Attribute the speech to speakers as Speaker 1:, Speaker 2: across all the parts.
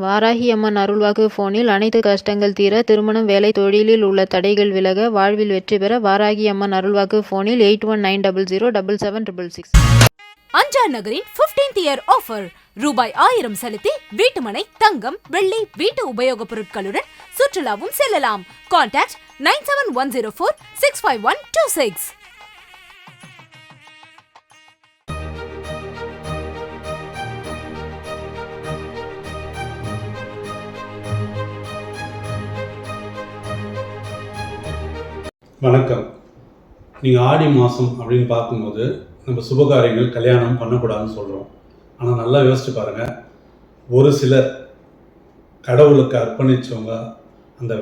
Speaker 1: வாராகி அம்மன் அருள்வாக்கு போனில் அனைத்து கஷ்டங்கள் தீர, திருமணம், வேலை, தொழிலில் உள்ள தடைகள் விலக, வாழ்வில் வெற்றி பெற வாராகி அம்மன் அருள்வாக்கு போனில் 8190077666.
Speaker 2: அஞ்சா நகரின் 15th இயர் ஆஃபர். ரூபாய் 1000 செலுத்தி வீட்டுமனை, தங்கம், வெள்ளி, வீட்டு உபயோகப் பொருட்களுடன் சுற்றுலாவும் செல்லலாம். கான்டாக்ட் 9710465126.
Speaker 3: வணக்கம். நீங்கள் ஆடி மாதம் அப்படின்னு பார்க்கும்போது நம்ம சுபகாரியங்கள் கல்யாணம் பண்ணக்கூடாதுன்னு சொல்கிறோம். ஆனால் நல்லா யோசிச்சு பாருங்கள், ஒரு சிலர் கடவுளுக்கு அர்ப்பணித்தவங்க, அந்த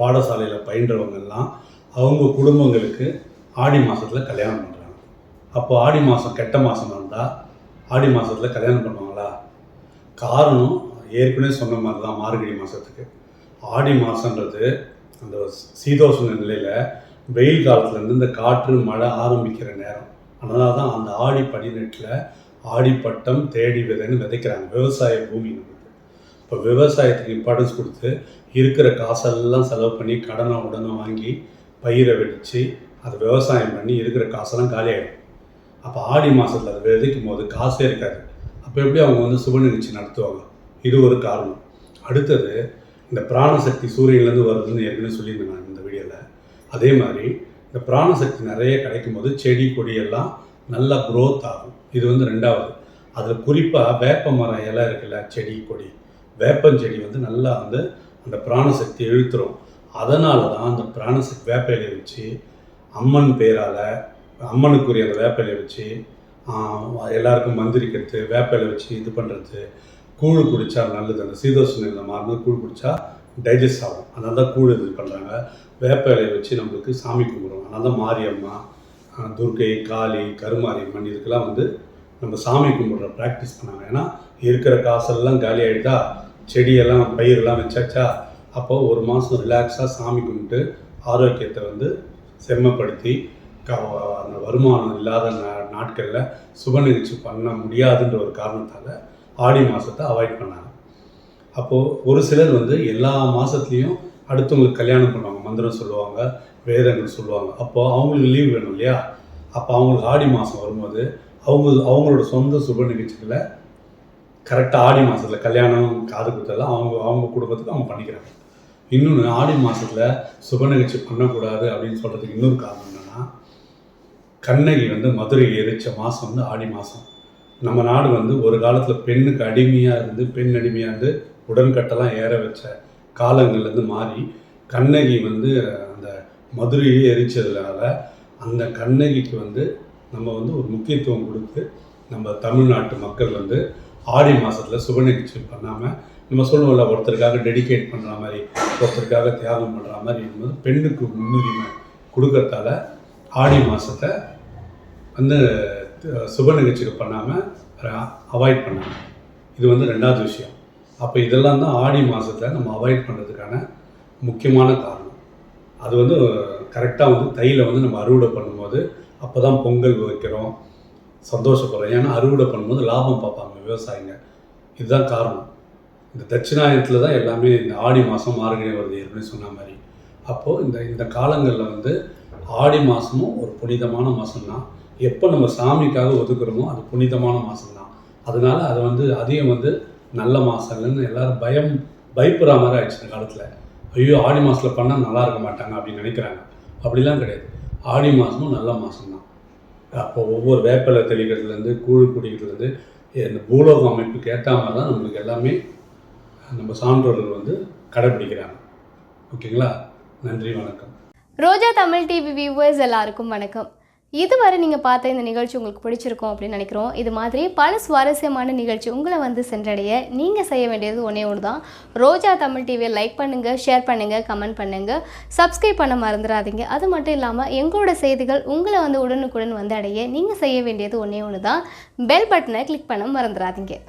Speaker 3: பாடசாலையில் பயின்றவங்கெல்லாம் அவங்க குடும்பங்களுக்கு ஆடி மாதத்தில் கல்யாணம் பண்ணுறாங்க. அப்போ ஆடி மாதம் கெட்ட மாதம் இருந்தால் ஆடி மாதத்தில் கல்யாணம் பண்ணுவாங்களா? காரணம் ஏற்கனவே சொன்ன மாதிரி தான். மார்கழி மாதத்துக்கு ஆடி மாதன்றது அந்த சீதோஷ்ண நிலையில் வெயில் காலத்துலேருந்து இந்த காற்று மழை ஆரம்பிக்கிற நேரம். அதனால தான் அந்த ஆடி 18 ஆடிப்பட்டம் தேடி விதைன்னு விதைக்கிறாங்க. விவசாய பூமி நமக்கு. இப்போ விவசாயத்துக்கு இம்பார்ட்டன்ஸ் கொடுத்து இருக்கிற காசெல்லாம் செலவு பண்ணி கடனை உடனே வாங்கி பயிரை வெடித்து அதை விவசாயம் பண்ணி இருக்கிற காசெல்லாம் காலியாகிடும். அப்போ ஆடி மாதத்தில் அதை விதைக்கும் போது காசே இருக்காது. அப்போ எப்படி அவங்க சுப நிகழ்ச்சி நடத்துவாங்க? இது ஒரு காரணம். அடுத்தது, இந்த பிராணசக்தி சூரியன்லேருந்து வருதுன்னு ஏற்கனவே சொல்லியிருந்தேன் நான் இந்த வீடியோவில். அதே மாதிரி இந்த பிராணசக்தி நிறைய கிடைக்கும் போது செடி கொடியெல்லாம் நல்லா க்ரோத் ஆகும். இது ரெண்டாவது. அதில் குறிப்பாக வேப்ப மரம் இலை இருக்குல்ல, செடி கொடி, வேப்பஞ்செடி நல்லா அந்த பிராணசக்தி இழுத்துரும். அதனால தான் அந்த பிராணசக்தி வேப்ப இலையை வச்சு அம்மன் பேரால் அம்மனுக்குரிய அந்த வேப்ப இலையை வச்சு எல்லாருக்கும் மந்திரிக்கிறது, வேப்ப இலை வச்சு இது பண்ணுறது. கூழ் குடித்தா நல்லது. அந்த சீதோஷ்ண நிலை மாறும்போது கூழ் குடித்தா டைஜஸ்ட் ஆகும். அதனால தான் கூழ் இது பண்ணுறாங்க. வேப்ப இலையை வச்சு நம்மளுக்கு சாமி கும்பிடுவோம். அதனால தான் மாரியம்மா, துர்க்கை, காளி, கருமாரியம்மன் இதுக்கெல்லாம் நம்ம சாமி கும்பிட்ற ப்ராக்டிஸ் பண்ணாங்க. ஏன்னா இருக்கிற காசெல்லாம் காலி ஆகிட்டா, செடியெல்லாம் பயிரெல்லாம் வச்சாச்சா, அப்போ ஒரு மாதம் ரிலாக்ஸாக சாமி கும்பிட்டு ஆரோக்கியத்தை செம்மப்படுத்தி அந்த வருமானம் இல்லாத நாட்களில் சுப நிகழ்ச்சி பண்ண முடியாதுன்ற ஒரு காரணத்தால் ஆடி மாதத்தை அவாய்ட் பண்ணாங்க. அப்போது ஒரு சிலர் எல்லா மாதத்துலேயும் அடுத்தவங்களுக்கு கல்யாணம் பண்ணுவாங்க, மந்திரம் சொல்லுவாங்க, வேதங்கள் சொல்லுவாங்க. அப்போது அவங்களுக்கு லீவ் வேணும் இல்லையா? அப்போ அவங்களுக்கு ஆடி மாதம் வரும்போது அவங்களோட சொந்த சுப நிகழ்ச்சிகளை கரெக்டாக ஆடி மாதத்தில் கல்யாணம், காது குத்தெல்லாம் அவங்க குடும்பத்துக்கு அவங்க பண்ணிக்கிறாங்க. இன்னொன்று, ஆடி மாதத்தில் சுப நிகழ்ச்சி பண்ணக்கூடாது அப்படின்னு சொல்கிறதுக்கு இன்னொரு காரணம் என்னென்னா, கண்ணகி மதுரை எரித்த மாதம் ஆடி மாதம். நம்ம நாடு ஒரு காலத்தில் பெண்ணுக்கு அடிமையாக இருந்து, பெண் அடிமையாக இருந்து உடன்கட்டெல்லாம் ஏற வச்ச காலங்கள்லேருந்து மாறி கண்ணகி அந்த மதுரையே எரிச்சதுனால அந்த கண்ணகிக்கு நம்ம ஒரு முக்கியத்துவம் கொடுத்து நம்ம தமிழ்நாட்டு மக்கள் ஆடி மாதத்தில் சுப நிகழ்ச்சி பண்ணாமல், நம்ம சொல்லுவோம்ல, ஒருத்தருக்காக டெடிகேட் பண்ணுற மாதிரி, ஒருத்தருக்காக தியாகம் பண்ணுற மாதிரி இருக்கும்போது பெண்ணுக்கு முன்னுரிமை கொடுக்கறதால ஆடி மாதத்தை சுப நிகழ்ச்சிகள் பண்ணாமல் அவாய்ட் பண்ணாங்க. இது ரெண்டாவது விஷயம். அப்போ இதெல்லாம் தான் ஆடி மாதத்தை நம்ம அவாய்ட் பண்ணுறதுக்கான முக்கியமான காரணம். அது கரெக்டாக தையில் நம்ம அறுவடை பண்ணும்போது அப்போ தான் பொங்கல் வைக்கிறோம், சந்தோஷப்படுறோம். ஏன்னா அறுவடை பண்ணும்போது லாபம் பார்ப்பாங்க விவசாயிங்க. இதுதான் காரணம். இந்த தட்சிணாயனத்தில் தான் எல்லாமே இந்த ஆடி மாதம் மார்கழி வருது ஏற்கனவே சொன்ன மாதிரி. அப்போது இந்த காலங்களில் ஆடி மாதமும் ஒரு புனிதமான மாதம்தான். எப்போ நம்ம சாமிக்காக ஒதுக்குறோமோ அது புனிதமான மாதம்தான். அதனால் அதை அதையும் நல்ல மாதம் இல்லைன்னு எல்லோரும் பயப்படுற மாதிரி ஆயிடுச்சு இந்த காலத்தில். ஐயோ, ஆடி மாதத்தில் பண்ணால் நல்லா இருக்க மாட்டாங்க அப்படின்னு நினைக்கிறாங்க. அப்படிலாம் கிடையாது. ஆடி மாதமும் நல்ல மாதம்தான். அப்போ ஒவ்வொரு வேப்பிலை தெளிக்கிறதுலேருந்து, கூழ் குடிக்கிறதுலேருந்து, இந்த பூலோக அமைப்புக்கு ஏற்ற மாதிரி தான் நம்மளுக்கு எல்லாமே நம்ம சான்றோர்கள் கடைப்பிடிக்கிறாங்க. ஓகேங்களா? நன்றி, வணக்கம்.
Speaker 4: ரோஜா தமிழ் டிவி வியூவர்ஸ் எல்லாருக்கும் வணக்கம். இதுவரை நீங்கள் பார்த்த இந்த நிகழ்ச்சி உங்களுக்கு பிடிச்சிருக்கும் அப்படின்னு நினைக்கிறோம். இது மாதிரி பல சுவாரஸ்யமான நிகழ்ச்சி உங்களை சென்றடைய நீங்கள் செய்ய வேண்டியது ஒன்றே ஒன்று தான். ரோஜா தமிழ் டிவியை லைக் பண்ணுங்கள், ஷேர் பண்ணுங்கள், கமெண்ட் பண்ணுங்கள், சப்ஸ்கிரைப் பண்ண மறந்துடாதீங்க. அது மட்டும் இல்லாமல் எங்களோட செய்திகள் உங்களை உடனுக்குடன் அடைய நீங்கள் செய்ய வேண்டியது ஒன்றே ஒன்று தான். பெல் பட்டனை கிளிக் பண்ண மறந்துடாதீங்க.